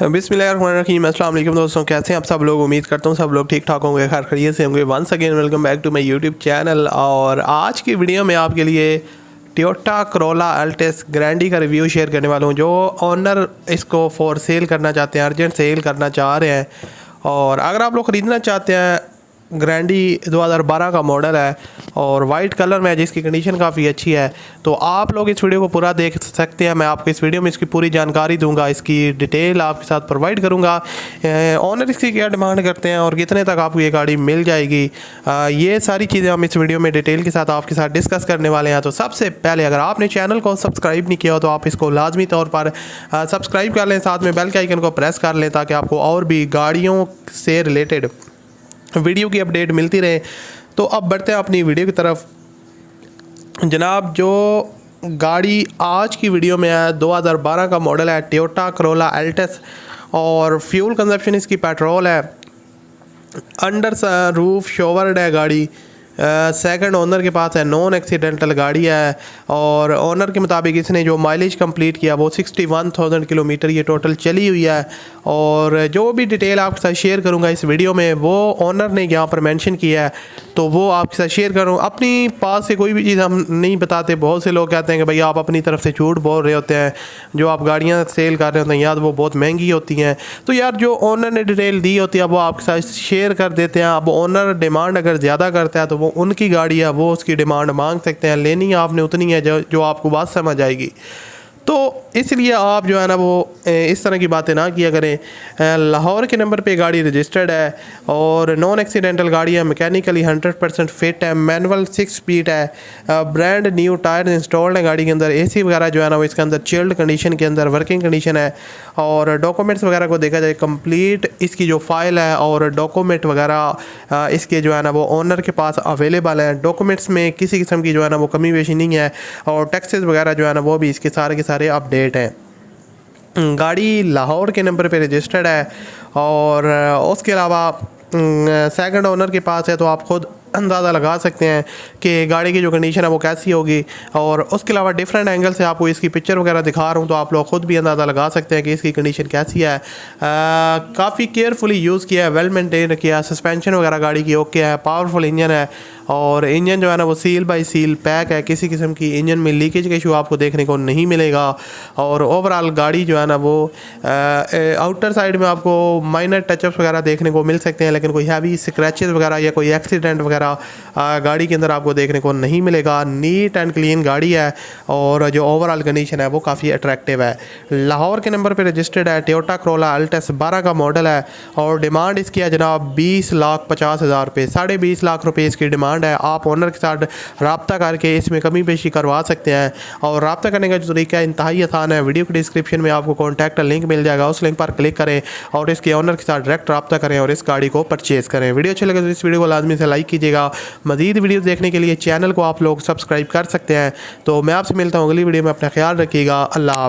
बिस्मिल्लाहिर्रहमानिर्रहीम। अस्सलाम वालेकुम दोस्तों, कैसे हैं आप सब लोग। उम्मीद करता हूँ सब लोग ठीक ठाक होंगे, खैर खैरियत से होंगे। Once again welcome back to my YouTube channel. और आज की वीडियो में आपके लिए टोयोटा करोला अल्टिस ग्रैंडी का रिव्यू शेयर करने वाला हूँ। जो ऑनर इसको फॉर सेल करना चाहते हैं, अर्जेंट सेल करना चाह रहे हैं, और अगर आप लोग ख़रीदना चाहते हैं, ग्रैंडी 2012 का मॉडल है और वाइट कलर में है, जिसकी कंडीशन काफ़ी अच्छी है, तो आप लोग इस वीडियो को पूरा देख सकते हैं। मैं आपको इस वीडियो में इसकी पूरी जानकारी दूंगा, इसकी डिटेल आपके साथ प्रोवाइड करूंगा। ऑनर इसकी क्या डिमांड करते हैं और कितने तक आपको ये गाड़ी मिल जाएगी, ये सारी चीज़ें हम इस वीडियो में डिटेल के साथ आपके साथ डिस्कस करने वाले हैं। तो सबसे पहले अगर आपने चैनल को सब्सक्राइब नहीं किया हो तो आप इसको लाजमी तौर पर सब्सक्राइब कर लें, साथ में बेल के आइकन को प्रेस कर लें, ताकि आपको और भी गाड़ियों से रिलेटेड वीडियो की अपडेट मिलती रहे। तो अब बढ़ते हैं अपनी वीडियो की तरफ। जनाब, जो गाड़ी आज की वीडियो में है 2012 का मॉडल है, टोयोटा करोला अल्टिस, और फ्यूल कंजप्शन इसकी पेट्रोल है। अंडर रूफ शोवर्ड है गाड़ी, सेकंड ओनर के पास है, नॉन एक्सीडेंटल गाड़ी है। और ओनर के मुताबिक इसने जो माइलेज कंप्लीट किया वो 61,000 किलोमीटर ये टोटल चली हुई है। और जो भी डिटेल आपके साथ शेयर करूंगा इस वीडियो में, वो ओनर ने यहाँ पर मेंशन किया है, तो वो आपके साथ शेयर करूँ। अपनी पास से कोई भी चीज़ हम नहीं बताते। बहुत से लोग कहते हैं कि भाई आप अपनी तरफ से झूठ बोल रहे होते हैं, जो आप गाड़ियाँ सेल कर रहे होते हैं यार वो बहुत महंगी होती हैं। तो यार जो ओनर ने डिटेल दी होती है वो आपके साथ शेयर कर देते हैं। अब ओनर डिमांड अगर ज़्यादा करता है तो वो उनकी गाड़ी है, वो उसकी डिमांड मांग सकते हैं, लेनी है आपने उतनी है जो आपको बात समझ आएगी। तो इसलिए आप जो है ना वो इस तरह की बातें ना किया करें। लाहौर के नंबर पे गाड़ी रजिस्टर्ड है और नॉन एक्सीडेंटल गाड़ी है, मैकेनिकली 100% फिट है, मैनुअल 6 स्पीड है, ब्रांड न्यू टायर इंस्टॉल्ड है गाड़ी के अंदर। एसी वगैरह जो है ना वो इसके अंदर चिल्ड कंडीशन के अंदर वर्किंग कंडीशन है। और डॉक्यूमेंट्स वगैरह को देखा जाए कंप्लीट इसकी जो फाइल है और डॉक्यूमेंट वगैरह इसके जो है ना वो ओनर के पास अवेलेबल है। डॉक्यूमेंट्स में किसी किस्म की जो है ना वो कमी पेशी नहीं है, और टैक्सेस वगैरह जो है ना वो भी इसके सारे के सारे अपडेट हैं। गाड़ी लाहौर के नंबर पे रजिस्टर्ड है, और उसके अलावा सेकंड ओनर के पास है, तो आप खुद अंदाज़ा लगा सकते हैं कि गाड़ी की जो कंडीशन है वो कैसी होगी। और उसके अलावा डिफरेंट एंगल से आपको इसकी पिक्चर वगैरह दिखा रहा हूँ, तो आप लोग खुद भी अंदाज़ा लगा सकते हैं कि इसकी कंडीशन कैसी है। काफ़ी केयरफुली यूज़ किया है, वेल मेंटेन किया, सस्पेंशन वगैरह गाड़ी की ओके है, पावरफुल इंजन है, और इंजन जो है ना वो सील बाय सील पैक है। किसी किस्म की इंजन में लीकेज का इशू आपको देखने को नहीं मिलेगा। और ओवरऑल गाड़ी जो है ना वो आउटर साइड में आपको माइनर टचअप्स वगैरह देखने को मिल सकते हैं, लेकिन कोई हैवी स्क्रैचेस वगैरह या कोई एक्सीडेंट वगैरह गाड़ी के अंदर आपको देखने को नहीं मिलेगा। नीट एंड क्लीन गाड़ी है, और जो ओवरऑल कंडीशन है वो काफ़ी अट्रैक्टिव है। लाहौर के नंबर पे रजिस्टर्ड है, टोयोटा करोला अल्टिस 12 का मॉडल है, और डिमांड इसकी है जनाब 20,50,000 रुपये। 20.5 लाख रुपये इसकी डिमांड है। आप ओनर के साथ रब्ता करके इसमें कमी पेशी करवा सकते हैं, और रब्ता करने का जो तरीका इंतहाई आसान है। वीडियो के डिस्क्रिप्शन में आपको कॉन्टैक्ट लिंक मिल जाएगा, उस लिंक पर क्लिक करें और इसके ओनर के साथ डायरेक्ट रब्ता करें और इस गाड़ी को परचेज़ करें। वीडियो अच्छी लगे तो इस वीडियो को लाजमी से लाइक कीजिएगा। मज़ीद वीडियो देखने के लिए चैनल को आप लोग सब्सक्राइब कर सकते हैं। तो मैं आपसे मिलता हूँ अगली वीडियो में, अपना ख्याल रखिएगा। अल्लाह हाफ़िज़।